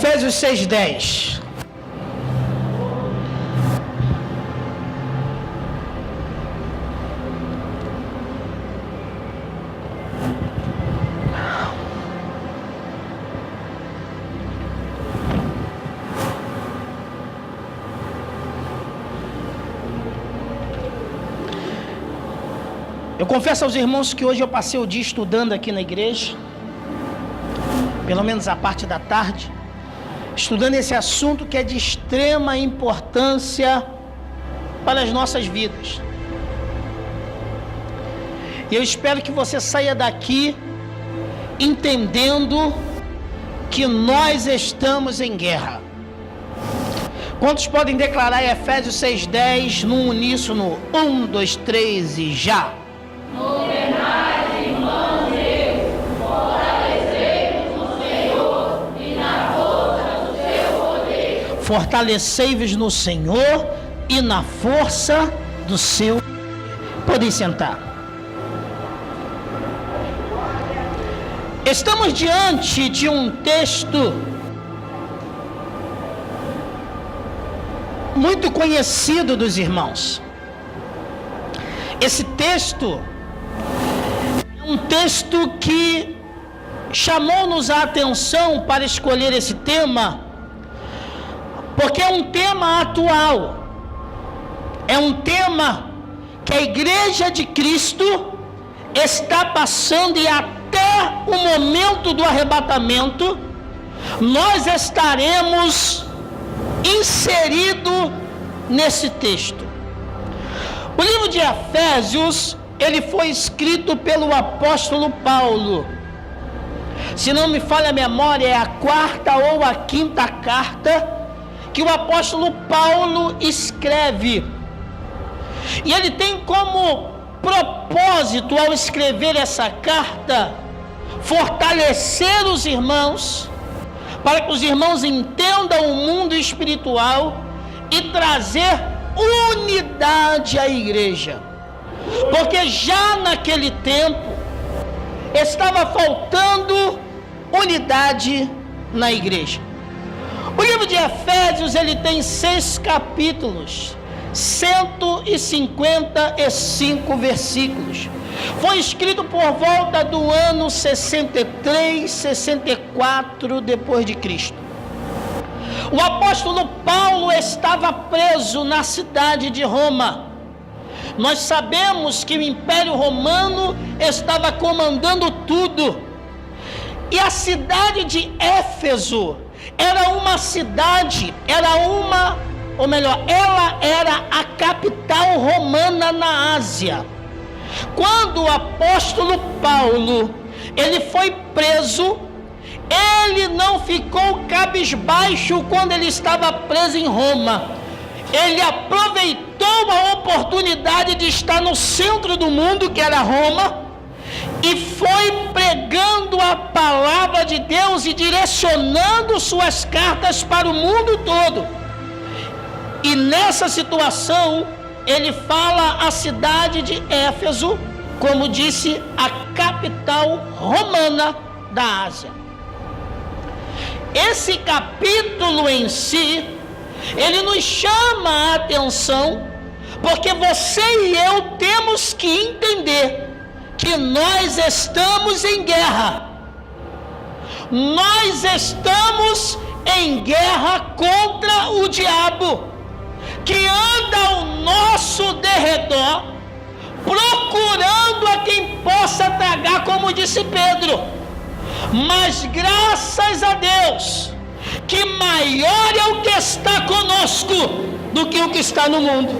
Efésios 6:10. Eu confesso aos irmãos que hoje eu passei o dia estudando aqui na igreja, pelo menos a parte da tarde, estudando esse assunto que é de extrema importância para as nossas vidas. E eu espero que você saia daqui entendendo que nós estamos em guerra. Quantos podem declarar Efésios 6:10 no uníssono? 1, 2, 3 e já! Governai, irmãos meus, fortalecei-vos no Senhor e na força do seu poder. Fortalecei-vos no Senhor e na força do seu... Podem sentar. Estamos diante de um texto muito conhecido dos irmãos. Esse texto é um texto que chamou-nos a atenção para escolher esse tema, porque é um tema atual, é um tema que a Igreja de Cristo está passando, e até o momento do arrebatamento nós estaremos inseridos nesse texto. O livro de Efésios, ele foi escrito pelo apóstolo Paulo. Se não me falha a memória, é a 4ª ou a 5ª carta que o apóstolo Paulo escreve. E ele tem como propósito, ao escrever essa carta, fortalecer os irmãos, para que os irmãos entendam o mundo espiritual e trazer unidade à igreja. Porque já naquele tempo estava faltando unidade na igreja. O livro de Efésios, ele tem 6 capítulos, 155 versículos. Foi escrito por volta do ano 63, 64 depois de Cristo. O apóstolo Paulo estava preso na cidade de Roma. Nós sabemos que o Império Romano estava comandando tudo. E a cidade de Éfeso era uma cidade, ela era a capital romana na Ásia. Quando o apóstolo Paulo, ele foi preso, ele não ficou cabisbaixo quando ele estava preso em Roma. Ele aproveitou a oportunidade de estar no centro do mundo, que era Roma, e foi pregando a palavra de Deus e direcionando suas cartas para o mundo todo. E nessa situação, ele fala a cidade de Éfeso, como disse, a capital romana da Ásia. Esse capítulo em si, ele nos chama a atenção, porque você e eu temos que entender que nós estamos em guerra. Nós estamos em guerra contra o diabo, que anda ao nosso derredor, procurando a quem possa tragar, como disse Pedro. Mas graças a Deus, que maior é o que está conosco do que o que está no mundo.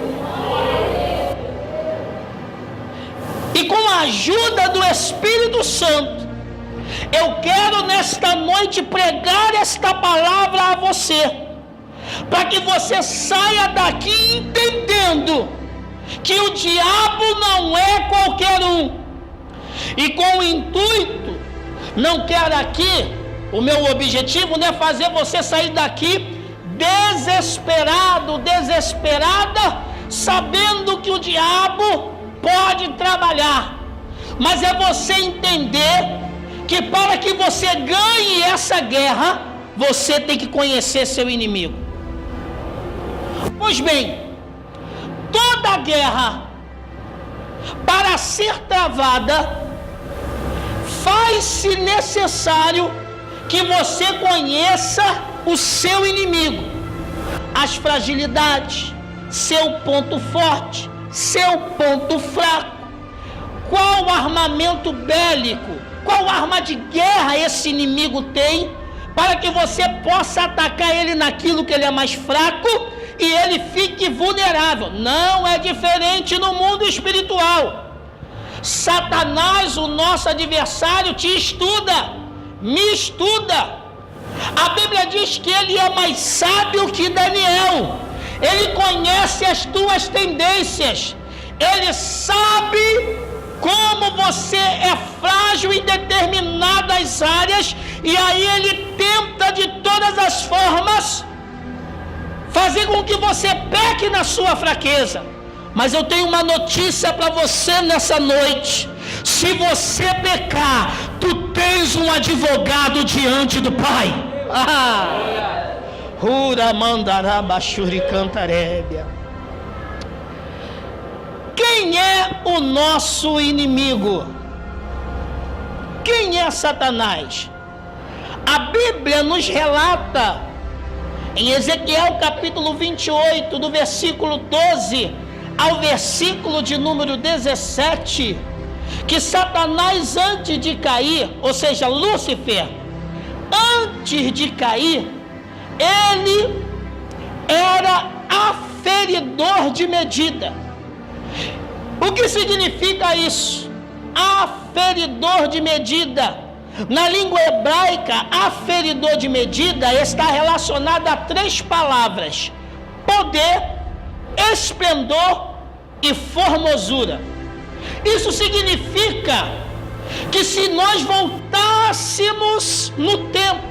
E com a ajuda do Espírito Santo, eu quero nesta noite pregar esta palavra a você, para que você saia daqui entendendo que o diabo não é qualquer um. E com o intuito, não quero aqui, o meu objetivo não é fazer você sair daqui desesperado, desesperada, sabendo que o diabo pode trabalhar. Mas é você entender que para que você ganhe essa guerra, você tem que conhecer seu inimigo. Pois bem, toda guerra, para ser travada, faz-se necessário que você conheça o seu inimigo, as fragilidades, seu ponto forte, seu ponto fraco, qual armamento bélico, qual arma de guerra esse inimigo tem, para que você possa atacar ele naquilo que ele é mais fraco e ele fique vulnerável. Não é diferente no mundo espiritual. Satanás, o nosso adversário, te estuda, me estuda. A Bíblia diz que ele é mais sábio que Daniel. Ele conhece as tuas tendências. Ele sabe como você é frágil em determinadas áreas, e aí ele tenta de todas as formas fazer com que você peque na sua fraqueza. Mas eu tenho uma notícia para você nessa noite: se você pecar, tu tens um advogado diante do Pai. Hura mandará bachuri cantarébia. Quem é o nosso inimigo? Quem é Satanás? A Bíblia nos relata em Ezequiel capítulo 28, do versículo 12 ao versículo de número 17, que Satanás, antes de cair, ou seja, Lúcifer, antes de cair, ele era aferidor de medida. O que significa isso? Aferidor de medida. Na língua hebraica, aferidor de medida está relacionado a 3 palavras: poder, esplendor e formosura. Isso significa que se nós voltássemos no tempo,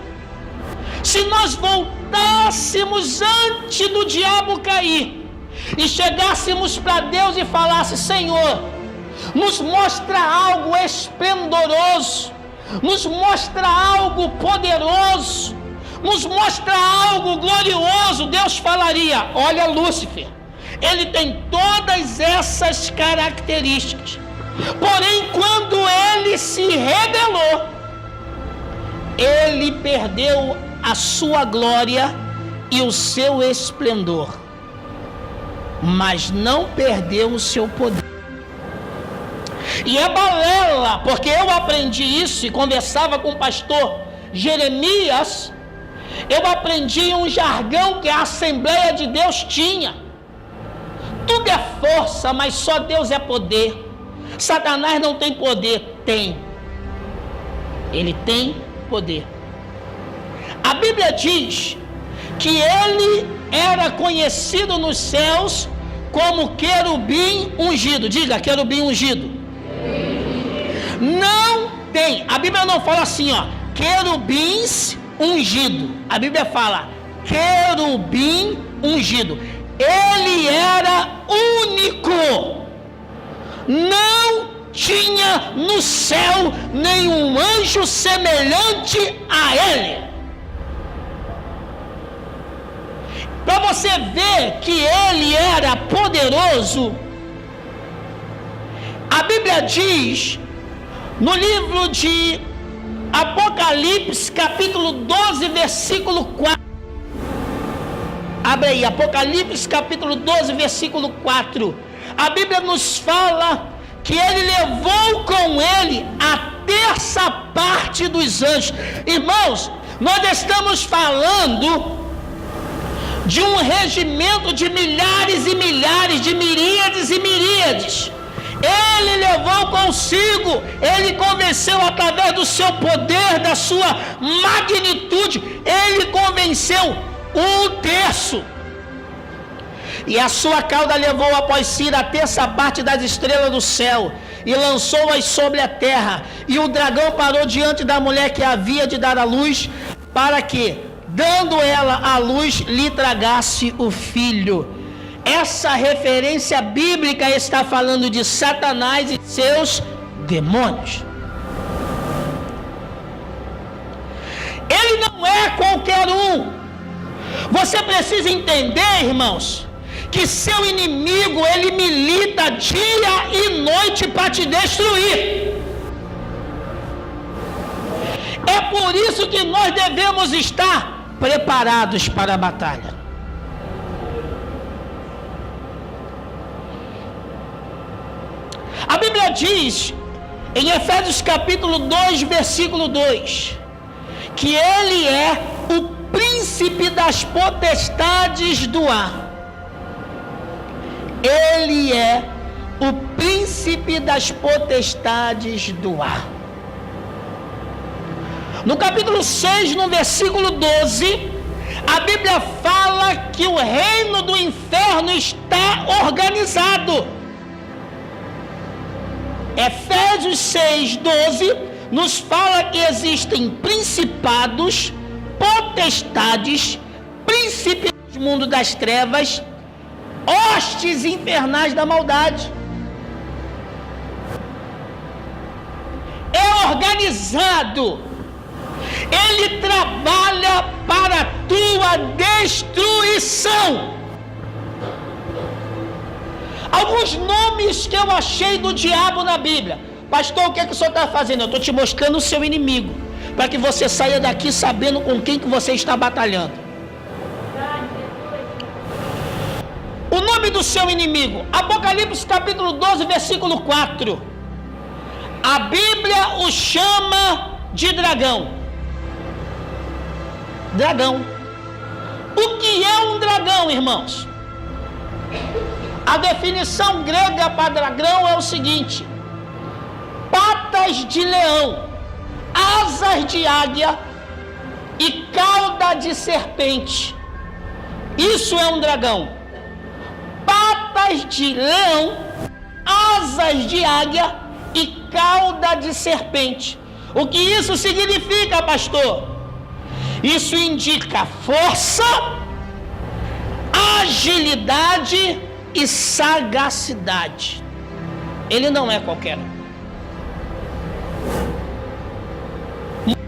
se nós voltássemos antes do diabo cair e chegássemos para Deus e falasse: Senhor, nos mostra algo esplendoroso, nos mostra algo poderoso, nos mostra algo glorioso. Deus falaria: olha Lúcifer, ele tem todas essas características, porém quando ele se rebelou, ele perdeu a sua glória e o seu esplendor, mas não perdeu o seu poder. E é balela, porque eu aprendi isso e conversava com o pastor Jeremias. Eu aprendi um jargão que a Assembleia de Deus tinha: tudo é força, mas só Deus é poder. Satanás não tem poder. Tem. Ele tem poder. A Bíblia diz que ele era conhecido nos céus como querubim ungido. Diga, querubim ungido. Não tem. A Bíblia não fala assim, ó, querubins ungido. A Bíblia fala querubim ungido. Ele era único. Não tinha no céu nenhum anjo semelhante a ele. Para você ver que ele era poderoso, a Bíblia diz no livro de Apocalipse, capítulo 12, versículo 4. Abre aí, Apocalipse, capítulo 12, versículo 4. A Bíblia nos fala que ele levou com ele a 1/3 dos anjos. Irmãos, nós estamos falando de um regimento de milhares e milhares, de miríades e miríades. Ele levou consigo, ele convenceu através do seu poder, da sua magnitude, ele convenceu 1/3. E a sua cauda levou após si a 1/3 das estrelas do céu e lançou-as sobre a terra. E o dragão parou diante da mulher que havia de dar à luz, para que, dando ela à luz, lhe tragasse o filho. Essa referência bíblica está falando de Satanás e seus demônios. Ele não é qualquer 1. Você precisa entender, irmãos, que seu inimigo, ele milita dia e noite para te destruir. É por isso que nós devemos estar preparados para a batalha. A Bíblia diz, em Efésios capítulo 2, versículo 2, que ele é o príncipe das potestades do ar. Ele é o príncipe das potestades do ar. No capítulo 6, no versículo 12, a Bíblia fala que o reino do inferno está organizado. Efésios 6, 12 nos fala que existem principados, potestades, príncipes do mundo das trevas, hostes infernais da maldade. É organizado. Ele trabalha para a tua destruição. Alguns nomes que eu achei do diabo na Bíblia. Pastor, o que o senhor está fazendo? Eu estou te mostrando o seu inimigo, para que você saia daqui sabendo com quem que você está batalhando. O nome do seu inimigo, Apocalipse capítulo 12, versículo 4. A Bíblia o chama de dragão. Dragão. O que é um dragão, irmãos? A definição grega para dragão é o seguinte: patas de leão, asas de águia e cauda de serpente. Isso é um dragão. Patas de leão, asas de águia e cauda de serpente. O que isso significa, pastor? Isso indica força, agilidade e sagacidade. Ele não é qualquer um.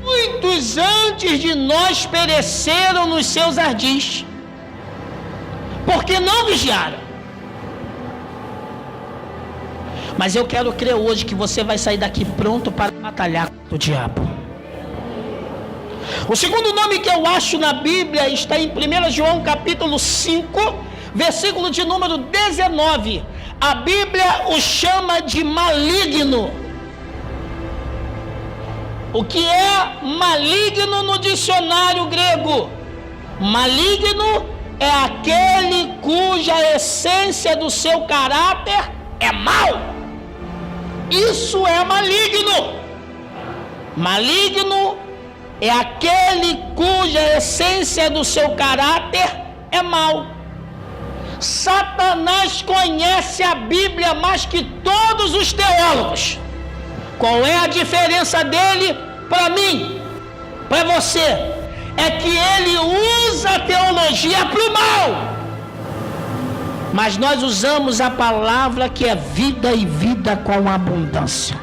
Muitos antes de nós pereceram nos seus ardis, porque não vigiaram. Mas eu quero crer hoje que você vai sair daqui pronto para batalhar com o diabo. O segundo nome que eu acho na Bíblia está em 1 João capítulo 5, versículo de número 19. A Bíblia o chama de maligno. O que é maligno no dicionário grego? Maligno é aquele cuja essência do seu caráter é mau. Isso é maligno. Maligno é aquele cuja essência do seu caráter é mau. Satanás conhece a Bíblia mais que todos os teólogos. Qual é a diferença dele para mim, para você? É que ele usa a teologia para o mal. Mas nós usamos a palavra que é vida e vida com abundância.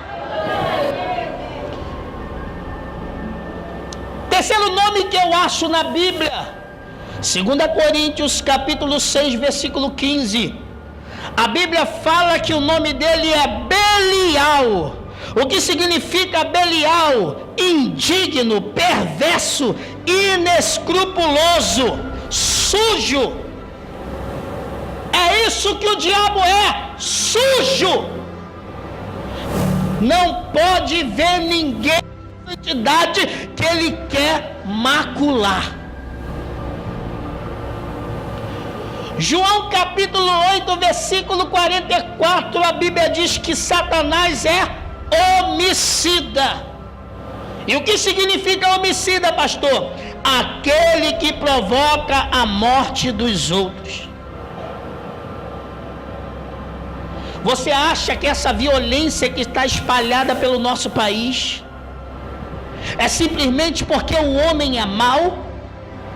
Terceiro nome que eu acho na Bíblia, 2 Coríntios capítulo 6, versículo 15. A Bíblia fala que o nome dele é Belial. O que significa Belial? Indigno, perverso, inescrupuloso, sujo. É isso que o diabo é, sujo. Não pode ver ninguém na santidade que ele quer macular. João capítulo 8, versículo 44, a Bíblia diz que Satanás é homicida. E o que significa homicida, pastor? Aquele que provoca a morte dos outros. Você acha que essa violência que está espalhada pelo nosso país é simplesmente porque o homem é mau?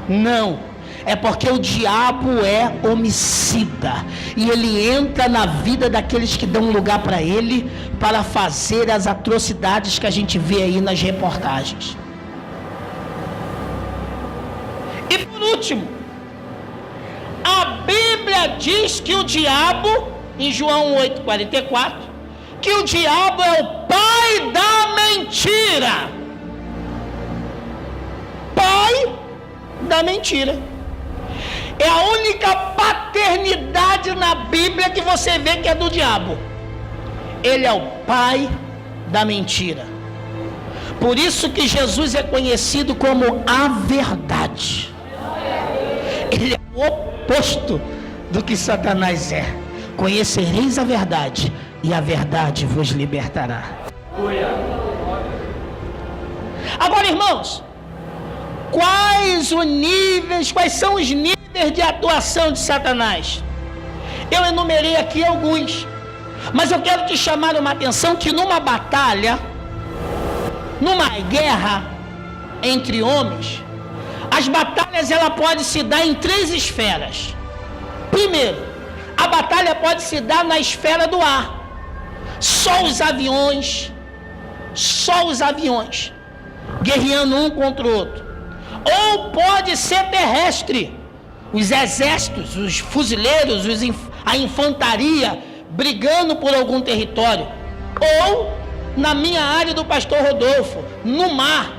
Não. É porque o diabo é homicida e ele entra na vida daqueles que dão lugar para ele para fazer as atrocidades que a gente vê aí nas reportagens. último, a Bíblia diz que o diabo, em João 8,44, que o diabo é o pai da mentira. Pai da mentira. É a única paternidade na Bíblia que você vê que é do diabo. Ele é o pai da mentira. Por isso que Jesus é conhecido como a verdade. Ele é o oposto do que Satanás é. Conhecereis a verdade, e a verdade vos libertará. Agora, irmãos, quais são os níveis de atuação de Satanás? Eu enumerei aqui alguns, mas eu quero te chamar uma atenção que numa batalha, numa guerra entre homens, as batalhas ela pode se dar em 3 esferas. Primeiro, a batalha pode se dar na esfera do ar. Só os aviões guerreando um contra o outro. Ou pode ser terrestre, os exércitos, os fuzileiros, a infantaria brigando por algum território. Ou na minha área do pastor Rodolfo, no mar,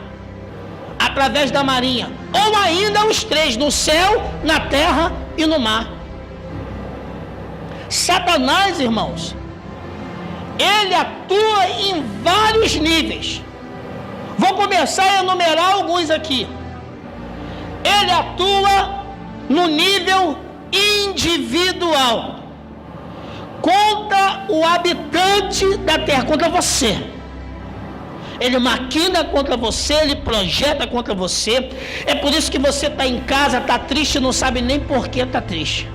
através da marinha. Ou ainda os 3, no céu, na terra e no mar. Satanás, irmãos, ele atua em vários níveis. Vou começar a enumerar alguns aqui. Ele atua no nível individual, contra o habitante da terra, contra você. Ele maquina contra você, ele projeta contra você. É por isso que você está em casa, está triste, não sabe nem por que está triste.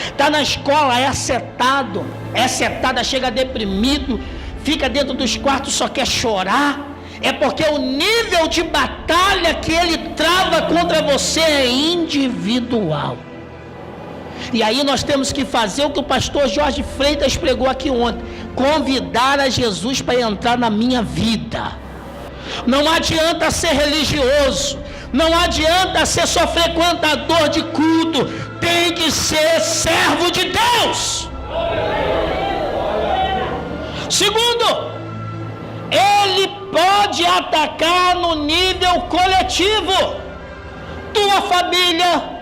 Está na escola, é acetada, chega deprimido, fica dentro dos quartos, só quer chorar. É porque o nível de batalha que ele trava contra você é individual. E aí nós temos que fazer o que o pastor Jorge Freitas pregou aqui ontem: convidar a Jesus para entrar na minha vida. Não adianta ser religioso, não adianta ser só frequentador de culto, tem que ser servo de Deus. Segundo, ele pode atacar no nível coletivo, tua família,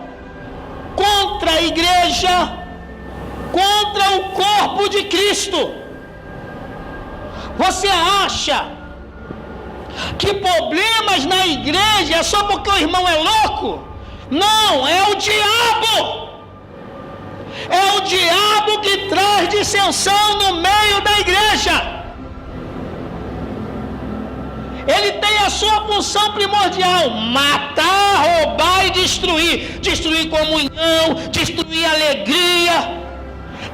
contra a igreja, contra o corpo de Cristo. Você acha que problemas na igreja é só porque o irmão é louco? Não, é o diabo. É o diabo que traz dissensão no meio da igreja. Ele tem a sua função primordial: matar, roubar e destruir. Destruir comunhão, destruir alegria,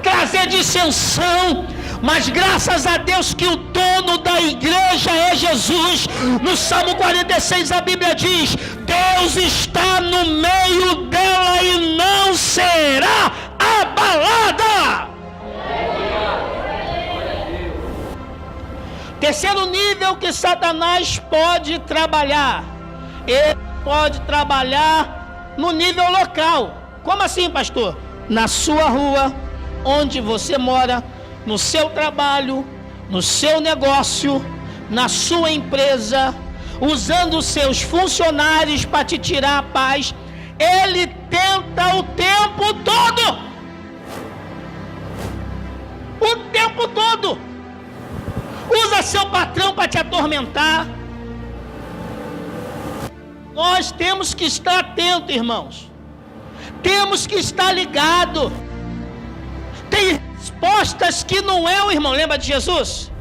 trazer dissensão. Mas graças a Deus que o dono da igreja é Jesus. No Salmo 46 a Bíblia diz: Deus está no meio dela e não será abalada. Terceiro nível que Satanás pode trabalhar. Ele pode trabalhar no nível local. Como assim, pastor? Na sua rua, onde você mora, no seu trabalho, no seu negócio, na sua empresa, usando os seus funcionários para te tirar a paz. Ele tenta o tempo todo. O tempo todo. Usa seu patrão para te atormentar. Nós temos que estar atentos, irmãos. Temos que estar ligados. Tem respostas que não é o irmão. Lembra de Jesus?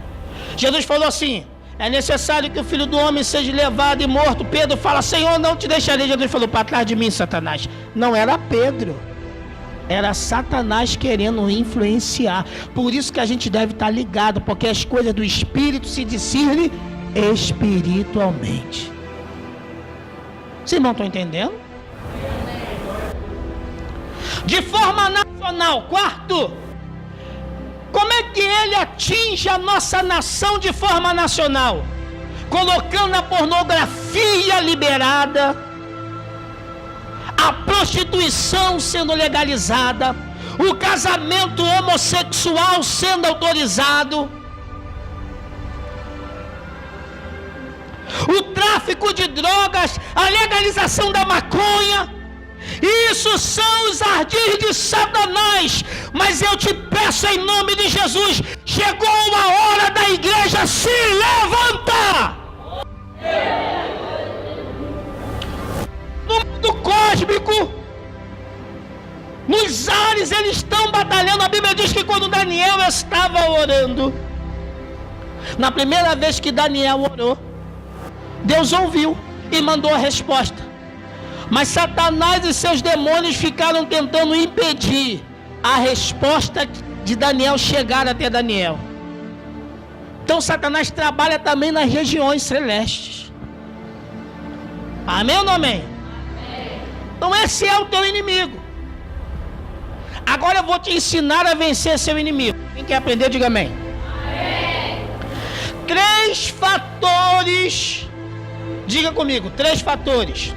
Jesus falou assim: é necessário que o Filho do Homem seja levado e morto. Pedro fala: Senhor, não te deixarei. Jesus falou: para trás de mim, Satanás. Não era Pedro, era Satanás querendo influenciar. Por isso que a gente deve estar ligado, porque as coisas do Espírito se discernem espiritualmente. Vocês não estão entendendo? De forma nacional. Quarto, como é que ele atinge a nossa nação de forma nacional? Colocando a pornografia liberada, a prostituição sendo legalizada, o casamento homossexual sendo autorizado, o tráfico de drogas, a legalização da maconha. Isso são os ardis de Satanás. Mas eu te peço em nome de Jesus, chegou a hora da igreja se levantar. No mundo cósmico, nos ares, eles estão batalhando. A Bíblia diz que quando Daniel estava orando, na primeira vez que Daniel orou, Deus ouviu e mandou a resposta. Mas Satanás e seus demônios ficaram tentando impedir a resposta de Daniel chegar até Daniel. Então Satanás trabalha também nas regiões celestes. Amém ou não amém? Então esse é o teu inimigo. Agora eu vou te ensinar a vencer seu inimigo. Quem quer aprender, diga amém. 3 fatores. Diga comigo, 3 fatores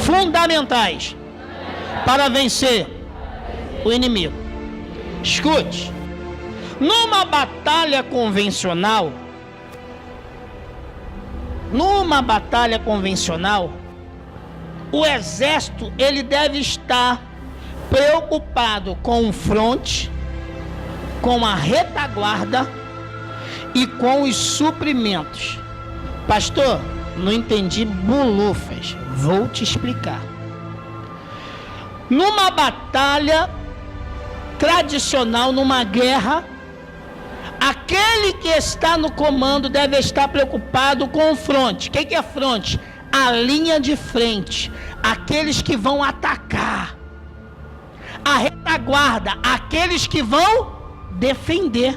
fundamentais para vencer o inimigo. Escute. Numa batalha convencional, o exército ele deve estar preocupado com o fronte, com a retaguarda e com os suprimentos. Pastor, não entendi bolufas. Vou te explicar. Numa batalha tradicional, numa guerra, aquele que está no comando deve estar preocupado com o fronte. O que é fronte? A linha de frente. Aqueles que vão atacar. A retaguarda. Aqueles que vão defender.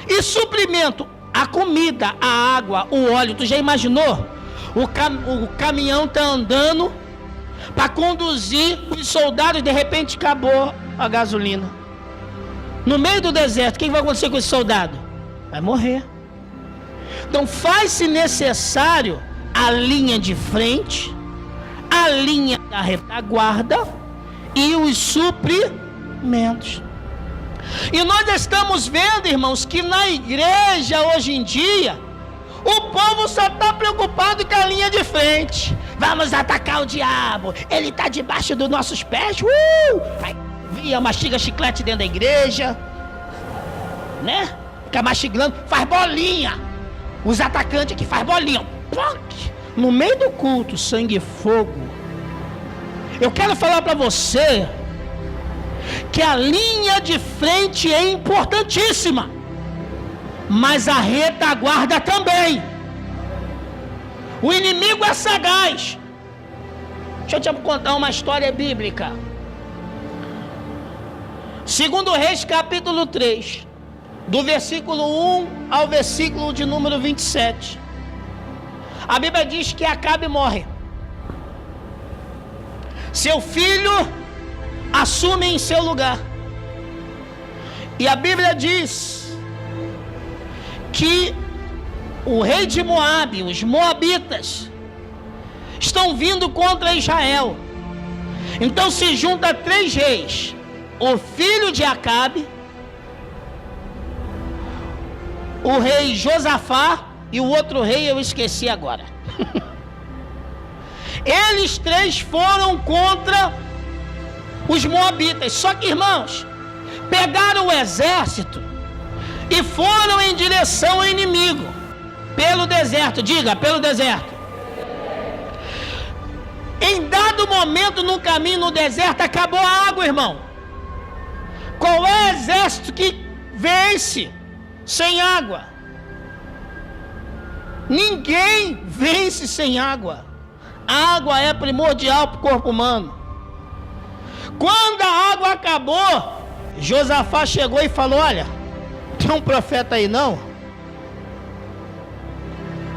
E suprimento. A comida, a água, o óleo. Tu já imaginou? O caminhão está andando para conduzir os soldados, de repente acabou a gasolina. No meio do deserto, o que vai acontecer com esse soldado? Vai morrer. Então faz-se necessário a linha de frente, a linha da retaguarda e os suprimentos. E nós estamos vendo, irmãos, que na igreja hoje em dia, o povo só está preocupado com a linha de frente. Vamos atacar o diabo, ele está debaixo dos nossos pés. Aí via, mastiga chiclete dentro da igreja, né? Fica mastigando, faz bolinha. Os atacantes aqui faz bolinha. No meio do culto, sangue e fogo. Eu quero falar para você que a linha de frente é importantíssima, mas a retaguarda também. O inimigo é sagaz. Deixa eu te contar uma história bíblica. 2 Reis capítulo 3, do versículo 1 ao versículo de número 27. A Bíblia diz que Acabe morre. Seu filho assume em seu lugar. E a Bíblia diz que o rei de Moabe, os moabitas, estão vindo contra Israel. Então se junta 3 reis: o filho de Acabe, o rei Josafá e o outro rei eu esqueci agora. Eles 3 foram contra os moabitas. Só que, irmãos, pegaram o exército e foram em direção ao inimigo, pelo deserto. Diga, pelo deserto. Em dado momento no caminho no deserto, acabou a água, irmão. Qual é o exército que vence sem água? Ninguém vence sem água. A água é primordial para o corpo humano. Quando a água acabou, Josafá chegou e falou: olha, tem um profeta aí não?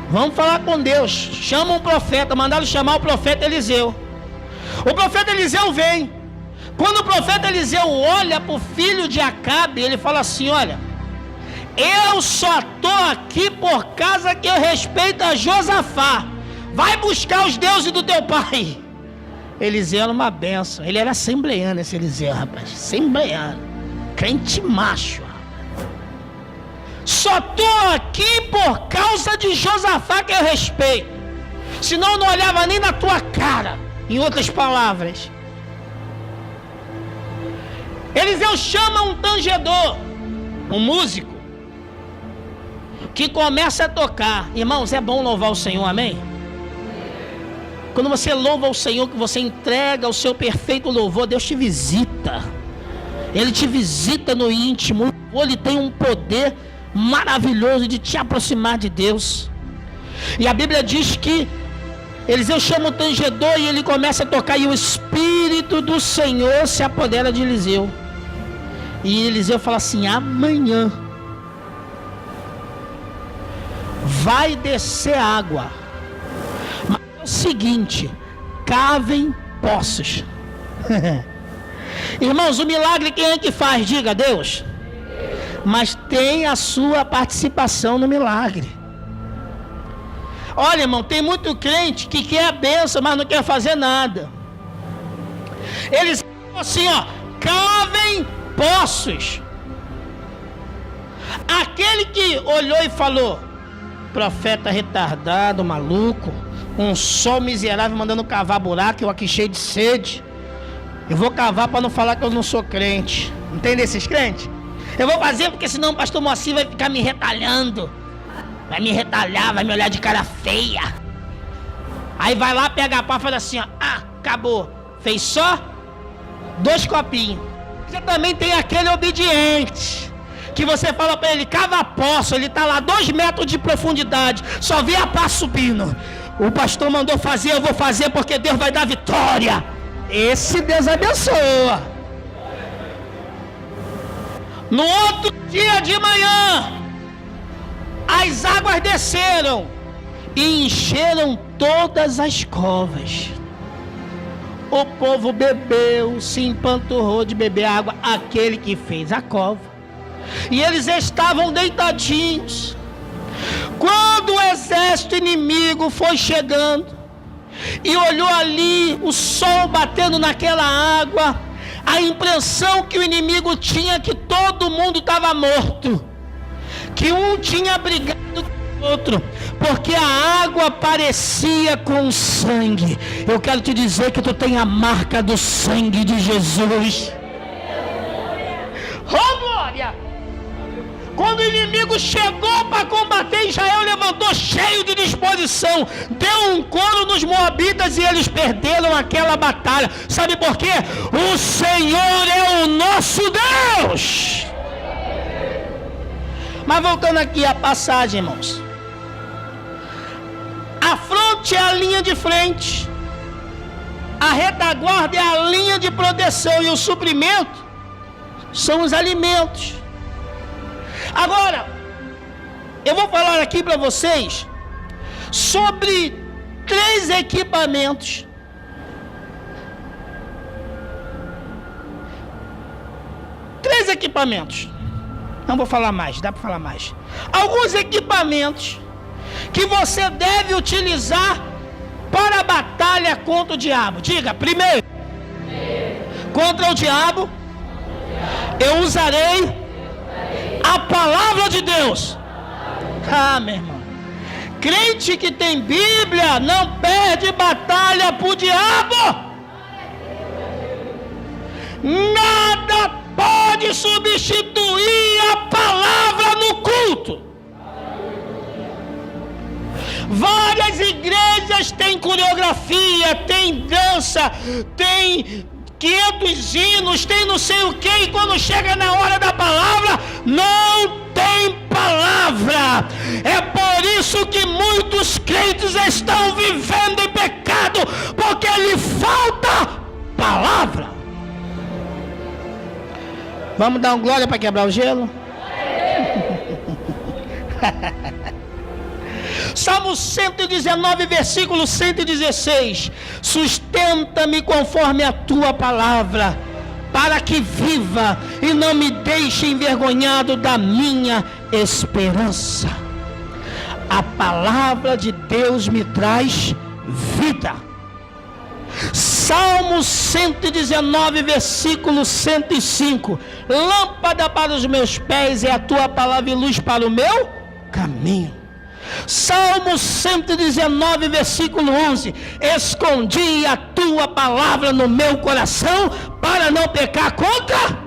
Vamos falar com Deus. Chama um profeta. Mandaram chamar o profeta Eliseu. O profeta Eliseu vem. Quando o profeta Eliseu olha para o filho de Acabe, ele fala assim: olha, eu só estou aqui por causa que eu respeito a Josafá. Vai buscar os deuses do teu pai. Eliseu era uma benção. Ele era assembleiano, esse Eliseu, rapaz. Assembleiano. Crente macho, rapaz. Só tô aqui por causa de Josafá, que eu respeito. Senão eu não olhava nem na tua cara. Em outras palavras. Eliseu chama um tangedor, um músico, que começa a tocar. Irmãos, é bom louvar o Senhor, amém? Quando você louva o Senhor, que você entrega o seu perfeito louvor, Deus te visita. Ele te visita no íntimo. Ele tem um poder maravilhoso de te aproximar de Deus. E a Bíblia diz que Eliseu chama o tangedor e ele começa a tocar, e o Espírito do Senhor se apodera de Eliseu. E Eliseu fala assim: amanhã vai descer água, mas é o seguinte, cavem poços. Irmãos, o milagre quem é que faz? Diga, Deus. Mas tem a sua participação no milagre. Olha, irmão, tem muito crente que quer a bênção, mas não quer fazer nada. Eles falam assim, ó: cavem poços. Aquele que olhou e falou: profeta retardado, maluco, um sol miserável mandando cavar buraco, eu aqui cheio de sede. Eu vou cavar para não falar que eu não sou crente. Entende esses crentes? Eu vou fazer porque senão o pastor Moacir vai ficar me retalhando. Vai me retalhar, vai me olhar de cara feia. Aí vai lá, pega a pá e fala assim, ó: ah, acabou. Fez só 2 copinhos. Você também tem aquele obediente, que você fala para ele: cava poço. Ele tá lá 2 metros de profundidade, só vê a pá subindo. O pastor mandou fazer, eu vou fazer porque Deus vai dar vitória. Esse Deus abençoa. No outro dia de manhã, as águas desceram e encheram todas as covas. O povo bebeu, se empanturrou de beber água, aquele que fez a cova. E eles estavam deitadinhos. Quando o exército inimigo foi chegando e olhou ali o sol batendo naquela água, a impressão que o inimigo tinha que todo mundo estava morto, que um tinha brigado com o outro, porque a água parecia com sangue. Eu quero te dizer que tu tem a marca do sangue de Jesus. Oh, glória! Quando o inimigo chegou para combater, Israel levantou cheio de disposição, deu um coro nos moabitas e eles perderam aquela batalha. Sabe por quê? O Senhor é o nosso Deus. Mas voltando aqui à passagem, irmãos. A fronte é a linha de frente, a retaguarda é a linha de proteção, e o suprimento são os alimentos. Agora, eu vou falar aqui para vocês sobre 3 equipamentos. Três equipamentos. Não vou falar mais, dá para falar mais. Alguns equipamentos que você deve utilizar para a batalha contra o diabo. Diga, primeiro, contra o diabo, eu usarei a palavra de Deus. Ah, meu irmão, crente que tem Bíblia não perde batalha pro diabo. Nada pode substituir a palavra no culto. Várias igrejas têm coreografia, tem dança, tem 500 hinos, tem não sei o que, e quando chega na hora da palavra, não tem palavra. É por isso que muitos crentes estão vivendo em pecado, porque lhe falta palavra. Vamos dar uma glória para quebrar o gelo? Salmo 119, versículo 116. Sustenta-me conforme a tua palavra, para que viva e não me deixe envergonhado da minha esperança. A palavra de Deus me traz vida. Salmo 119, versículo 105. Lâmpada para os meus pés é a tua palavra e luz para o meu caminho. Salmo 119, versículo 11. Escondi a tua palavra no meu coração para não pecar contra.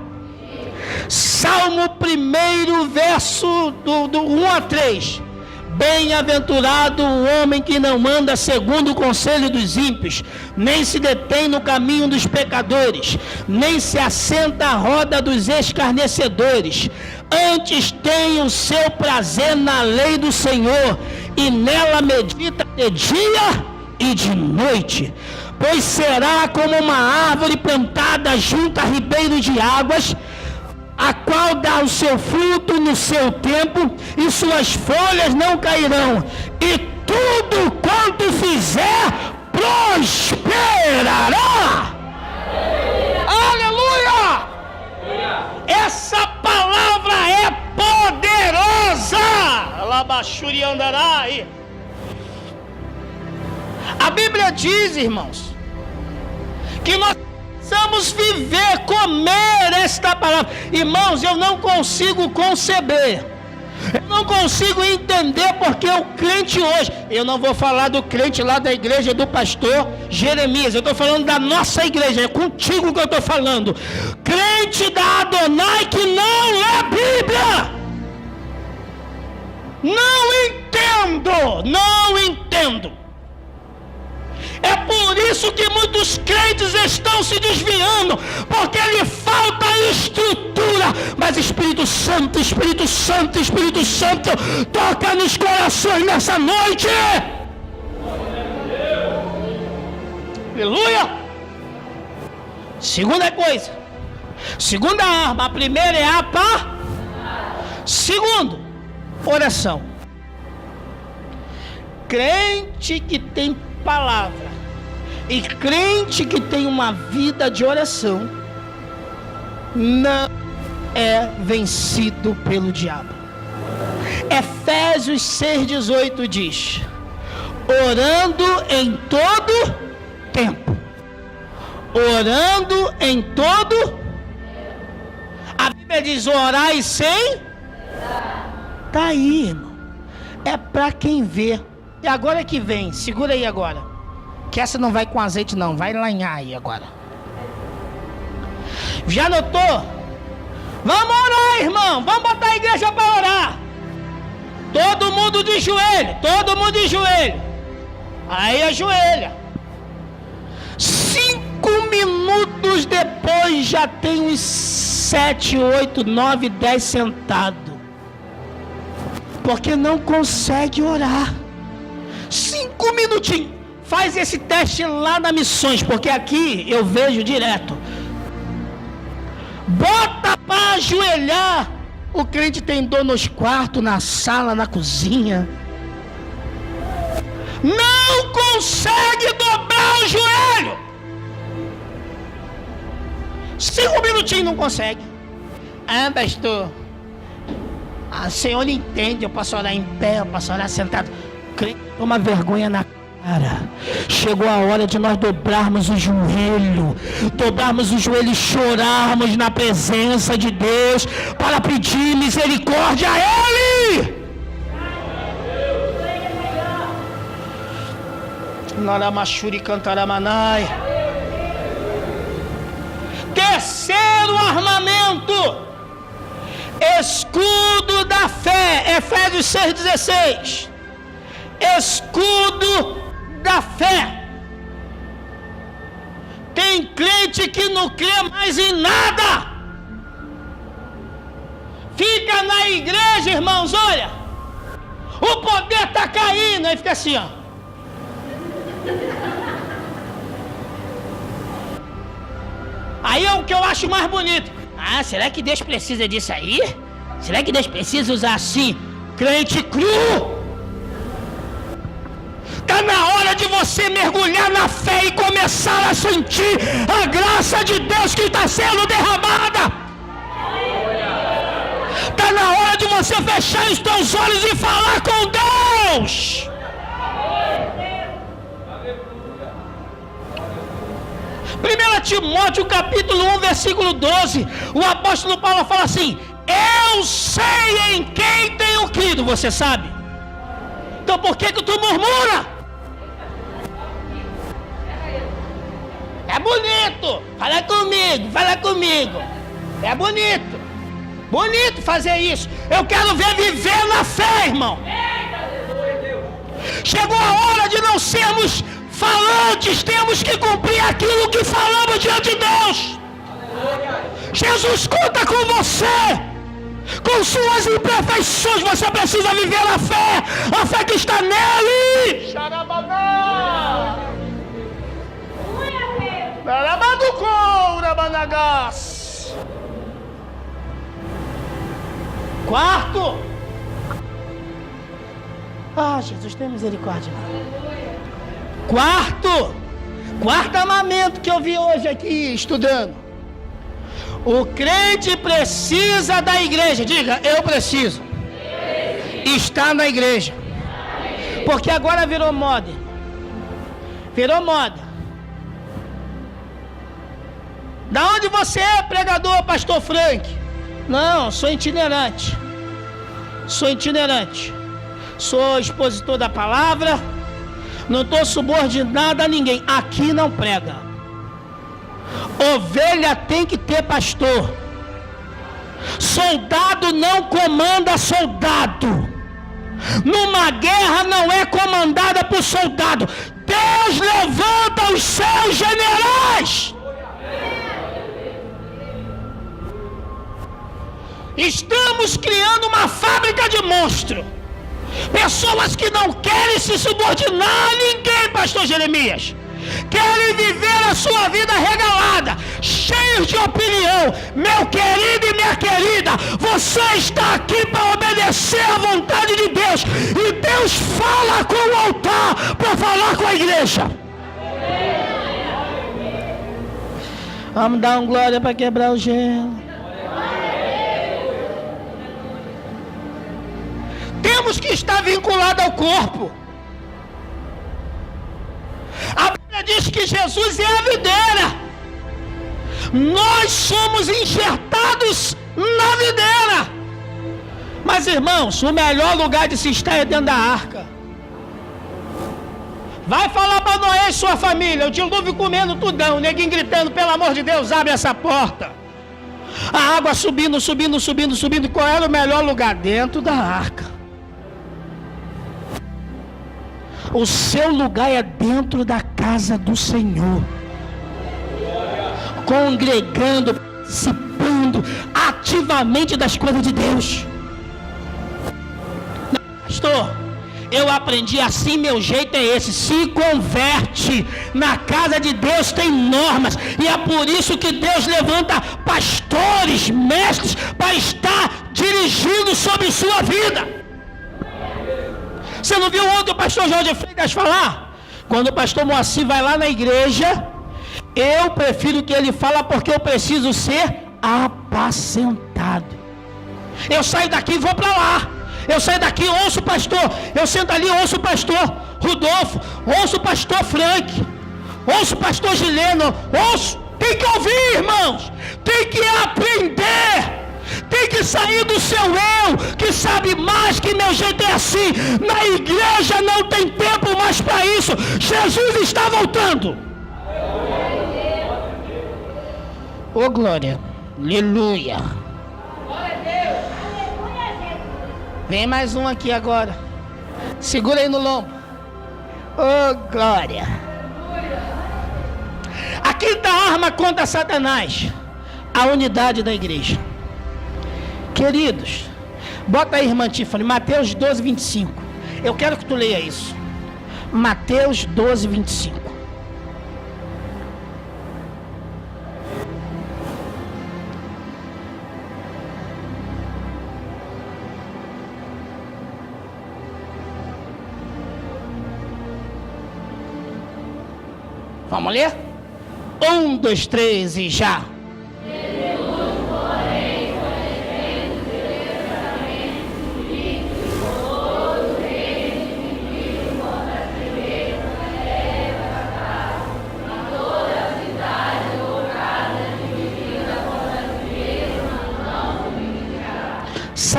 Salmo 1, verso do 1 a 3. Bem-aventurado o homem que não anda segundo o conselho dos ímpios, nem se detém no caminho dos pecadores, nem se assenta à roda dos escarnecedores. Antes tem o seu prazer na lei do Senhor, e nela medita de dia e de noite. Pois será como uma árvore plantada junto a ribeiros de águas, a qual dá o seu fruto no seu tempo, e suas folhas não cairão, e tudo quanto fizer prosperará. Aleluia! Essa palavra é poderosa. Alabachuri andarai. A Bíblia diz, irmãos, que nós precisamos viver, comer esta palavra. Irmãos, eu não consigo conceber, eu não consigo entender porque o crente hoje, eu não vou falar do crente lá da igreja do pastor Jeremias, eu estou falando da nossa igreja, é contigo que eu estou falando. Crente da Adonai que não lê Bíblia. Não entendo. É por isso que muitos crentes estão se desviando, porque lhe falta estrutura. Mas Espírito Santo, toca nos corações nessa noite. Aleluia. Segunda coisa, segunda arma. A primeira é a paz. Segundo, oração. Crente que tem palavra e crente que tem uma vida de oração não é vencido pelo diabo. Efésios 6,18 diz: orando em todo tempo. Orando em todo. A Bíblia diz: orai sem. Tá aí, irmão. É para quem vê. E agora que vem, segura aí agora, que essa não vai com azeite não, vai lanhar aí agora. Já notou? Vamos orar, irmão, vamos botar a igreja para orar. Todo mundo de joelho, Aí ajoelha. 5 minutos depois já tem uns 7, 8, 9, 10 sentados. Porque não consegue orar. 5 minutinhos. Faz esse teste lá na Missões, porque aqui eu vejo direto. Bota para ajoelhar. O crente tem dor nos quartos, na sala, na cozinha. Não consegue dobrar o joelho. 5 minutinhos não consegue. Ah, pastor, o senhor entende, eu posso orar em pé, eu posso orar sentado. Crente toma vergonha na cara. Chegou a hora de nós dobrarmos o joelho e chorarmos na presença de Deus para pedir misericórdia a Ele. Naramachuri cantaramanai. Terceiro armamento, escudo da fé. Efésios 6,16. Escudo da fé. Tem crente que não crê mais em nada. Fica na igreja, irmãos, olha, o poder está caindo, aí fica assim, ó. Aí é o que eu acho mais bonito. Ah, será que Deus precisa disso aí? Será que Deus precisa usar assim? Crente cru. Está na hora de você mergulhar na fé e começar a sentir a graça de Deus que está sendo derramada. Está na hora de você fechar os teus olhos e falar com Deus. Timóteo capítulo 1, versículo 12, o apóstolo Paulo fala assim: eu sei em quem tenho crido, você sabe? Então por que tu murmura? É bonito, fala comigo, é bonito fazer isso. Eu quero ver viver na fé, irmão. Chegou a hora de não sermos falantes, temos que cumprir aquilo que falamos diante de Deus. Jesus conta com você, com suas imperfeições, você precisa viver na fé, a fé que está nele. Quarto. Jesus, tem misericórdia. Quarto armamento que eu vi hoje aqui estudando. O crente precisa da igreja. Diga, eu preciso estar na igreja. Porque agora virou moda. Da onde você é, pregador, pastor Frank? Não, sou itinerante. Sou expositor da palavra. Não estou subordinado a ninguém. Aqui não prega. Ovelha tem que ter pastor. Soldado não comanda soldado. Numa guerra não é comandada por soldado. Deus levanta os seus generais. Estamos criando uma fábrica de monstros. Pessoas que não querem se subordinar a ninguém, pastor Jeremias. Querem viver a sua vida regalada, cheios de opinião. Meu querido e minha querida, você está aqui para obedecer à vontade de Deus. E Deus fala com o altar para falar com a igreja. Vamos dar um glória para quebrar o gelo. Temos que estar vinculados ao corpo. A Bíblia diz que Jesus é a videira. Nós somos enxertados na videira. Mas, irmãos, o melhor lugar de se estar é dentro da arca. Vai falar para Noé e sua família, o dilúvio comendo tudão, neguinho gritando, pelo amor de Deus, abre essa porta. A água subindo. Qual era o melhor lugar? Dentro da arca. O seu lugar é dentro da casa do Senhor, congregando, participando ativamente das coisas de Deus. Pastor, eu aprendi assim, meu jeito é esse. Se converte. Na casa de Deus tem normas, e é por isso que Deus levanta pastores, mestres, para estar dirigindo sobre sua vida. Você não viu ontem o pastor Jorge Freitas falar? Quando o pastor Moacir vai lá na igreja, eu prefiro que ele fala porque eu preciso ser apacentado. Eu saio daqui e vou para lá. Eu saio daqui, ouço o pastor. Eu sento ali, ouço o pastor Rudolfo. Ouço o pastor Frank. Ouço o pastor Gileno. Ouço. Tem que ouvir, irmãos. Tem que aprender. Tem que sair do seu eu, que sabe mais, que meu jeito é assim. Na igreja não tem tempo mais para isso. Jesus está voltando. Oh, glória. Aleluia. Vem mais um aqui agora. Segura aí no lombo. Oh, glória. A quinta arma contra Satanás: a unidade da igreja. Queridos, bota aí, irmã Tiffany, Mateus 12, 25. Eu quero que tu leia isso. Mateus 12, 25. Vamos ler? 1, 2, 3 e já.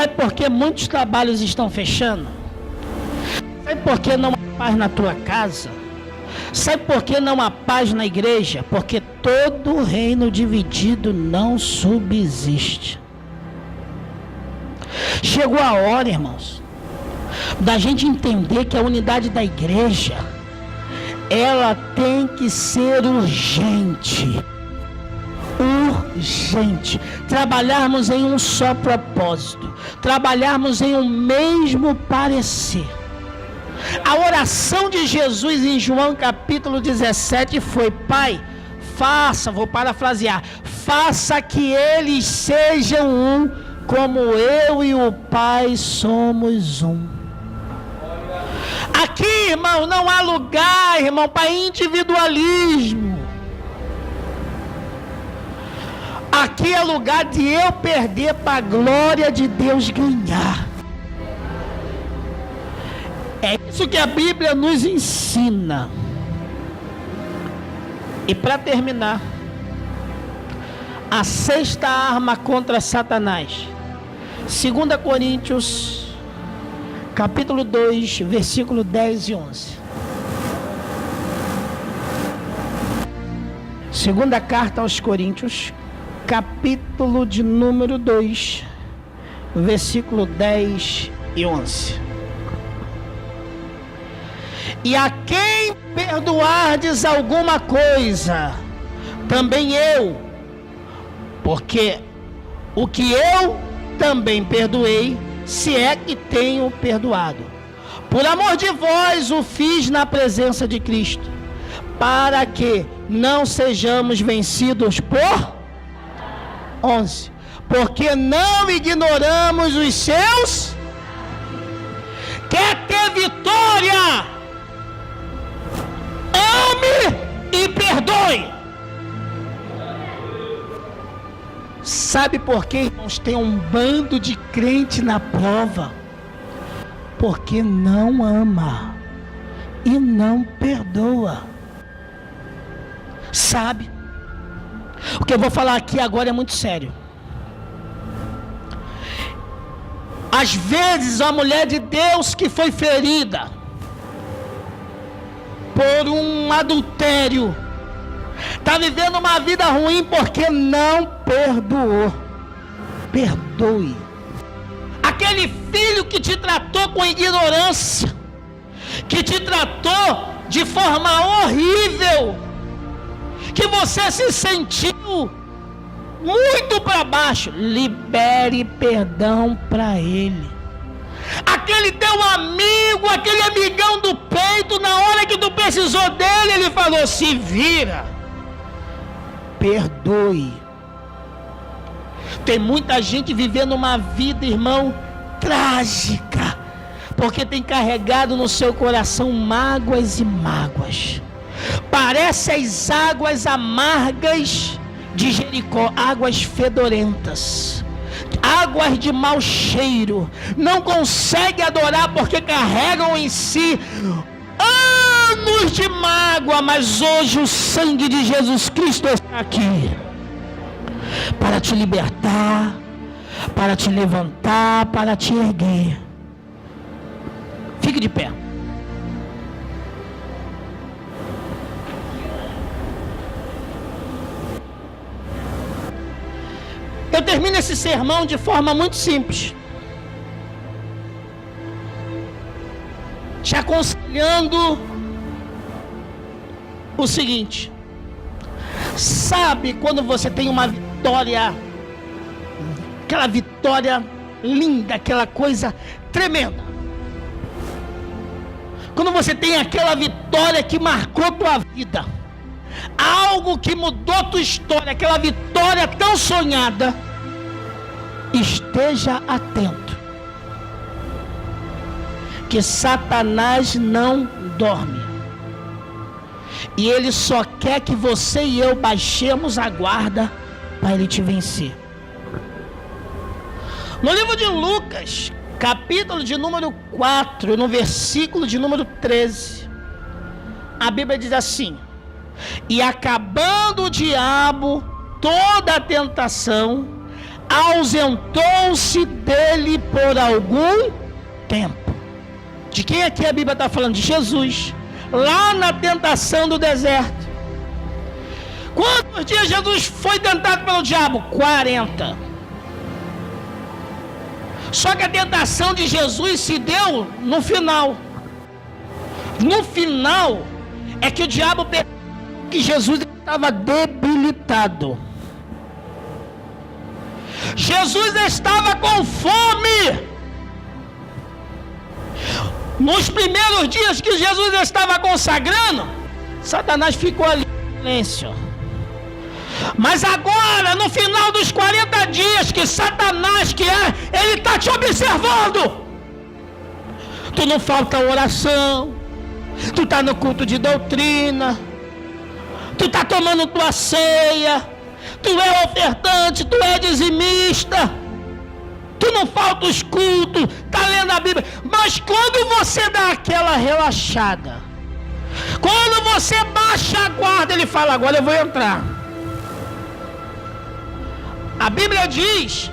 Sabe por que muitos trabalhos estão fechando? Sabe por que não há paz na tua casa? Sabe por que não há paz na igreja? Porque todo reino dividido não subsiste. Chegou a hora, irmãos, da gente entender que a unidade da igreja, ela tem que ser urgente. Urgente. Trabalharmos em um só propósito. Trabalharmos em um mesmo parecer. A oração de Jesus em João capítulo 17 foi: Pai, faça, vou parafrasear, faça que eles sejam um, como eu e o Pai somos um. Aqui, irmão, não há lugar, irmão, para individualismo. Aqui é lugar de eu perder para a glória de Deus ganhar. É isso que a Bíblia nos ensina. E para terminar, a sexta arma contra Satanás, 2 Coríntios, capítulo 2, versículo 10 e 11. Segunda carta aos Coríntios, capítulo de número 2, versículo 10 e 11. E a quem perdoardes alguma coisa, também eu, porque o que eu também perdoei, se é que tenho perdoado. Por amor de vós o fiz na presença de Cristo, para que não sejamos vencidos por 11. Porque não ignoramos os seus. Quer ter vitória? Ame e perdoe. Sabe por que, irmãos, tem um bando de crente na prova? Porque não ama e não perdoa. Sabe? O que eu vou falar aqui agora é muito sério. Às vezes a mulher de Deus que foi ferida por um adultério está vivendo uma vida ruim porque não perdoou. Perdoe. Aquele filho que te tratou com ignorância, que te tratou de forma horrível, que você se sentiu muito para baixo, libere perdão para ele. Aquele teu amigo, aquele amigão do peito, na hora que tu precisou dele, ele falou: se vira. Perdoe. Tem muita gente vivendo uma vida, irmão, trágica, porque tem carregado no seu coração mágoas e mágoas. Parece as águas amargas de Jericó, águas fedorentas, águas de mau cheiro. Não consegue adorar porque carregam em si anos de mágoa, mas hoje o sangue de Jesus Cristo está aqui para te libertar, para te levantar, para te erguer. Fique de pé. Eu termino esse sermão de forma muito simples, te aconselhando o seguinte: sabe quando você tem uma vitória, aquela vitória linda, aquela coisa tremenda, quando você tem aquela vitória que marcou tua vida, algo que mudou tua história, aquela vitória tão sonhada, esteja atento, que Satanás não dorme, e ele só quer que você e eu baixemos a guarda para ele te vencer. No livro de Lucas, capítulo de número 4, no versículo de número 13, a Bíblia diz assim: e acabando o diabo toda a tentação, ausentou-se dele por algum tempo. De quem aqui a Bíblia está falando? De Jesus, lá na tentação do deserto. Quantos dias Jesus foi tentado pelo diabo? 40. Só que a tentação de Jesus se deu no final. No final é que o diabo percebeu que Jesus estava debilitado. Jesus estava com fome. Nos primeiros dias que Jesus estava consagrando, Satanás ficou ali em silêncio. Mas agora, no final dos 40 dias que Satanás ele está te observando. Tu não falta oração, tu está no culto de doutrina, tu está tomando tua ceia, tu é ofertante, tu é dizimista, tu não falta os cultos, está lendo a Bíblia. Mas quando você dá aquela relaxada, quando você baixa a guarda, ele fala, agora eu vou entrar. A Bíblia diz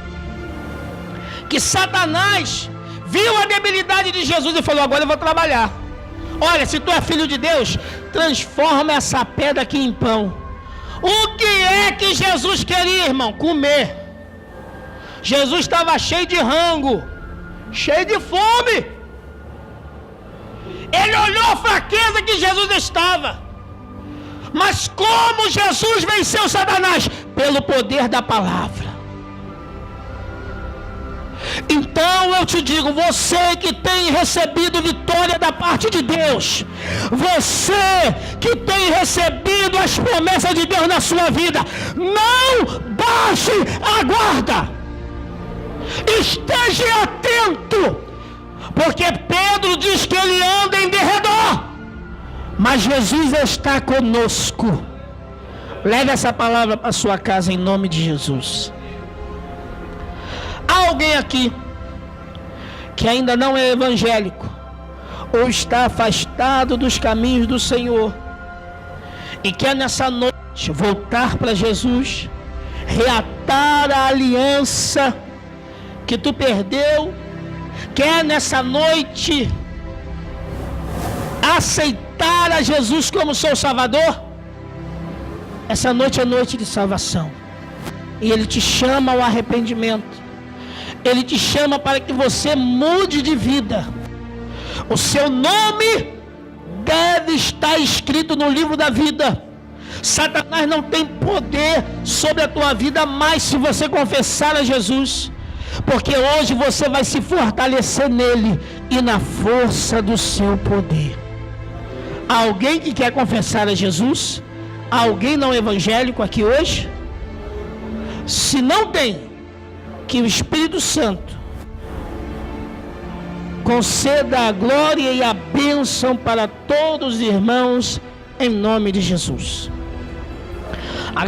que Satanás viu a debilidade de Jesus e falou, agora eu vou trabalhar. Olha, se tu é filho de Deus, transforma essa pedra aqui em pão. O que é que Jesus queria, irmão? Comer. Jesus estava cheio de rango, cheio de fome. Ele olhou a fraqueza que Jesus estava. Mas como Jesus venceu Satanás? Pelo poder da palavra. Então eu te digo, você que tem recebido vitória da parte de Deus, você que tem recebido as promessas de Deus na sua vida, não baixe a guarda. Esteja atento, porque Pedro diz que ele anda em derredor, mas Jesus está conosco. Leve essa palavra para sua casa em nome de Jesus. Há alguém aqui que ainda não é evangélico ou está afastado dos caminhos do Senhor e quer nessa noite voltar para Jesus, reatar a aliança que tu perdeu, quer nessa noite aceitar a Jesus como seu Salvador? Essa noite é noite de salvação e Ele te chama ao arrependimento. Ele te chama para que você mude de vida. O seu nome deve estar escrito no livro da vida. Satanás não tem poder sobre a tua vida mais se você confessar a Jesus, porque hoje você vai se fortalecer nele e na força do seu poder. Há alguém que quer confessar a Jesus? Há alguém não evangélico aqui hoje? Se não tem, que o Espírito Santo conceda a glória e a bênção para todos os irmãos, em nome de Jesus.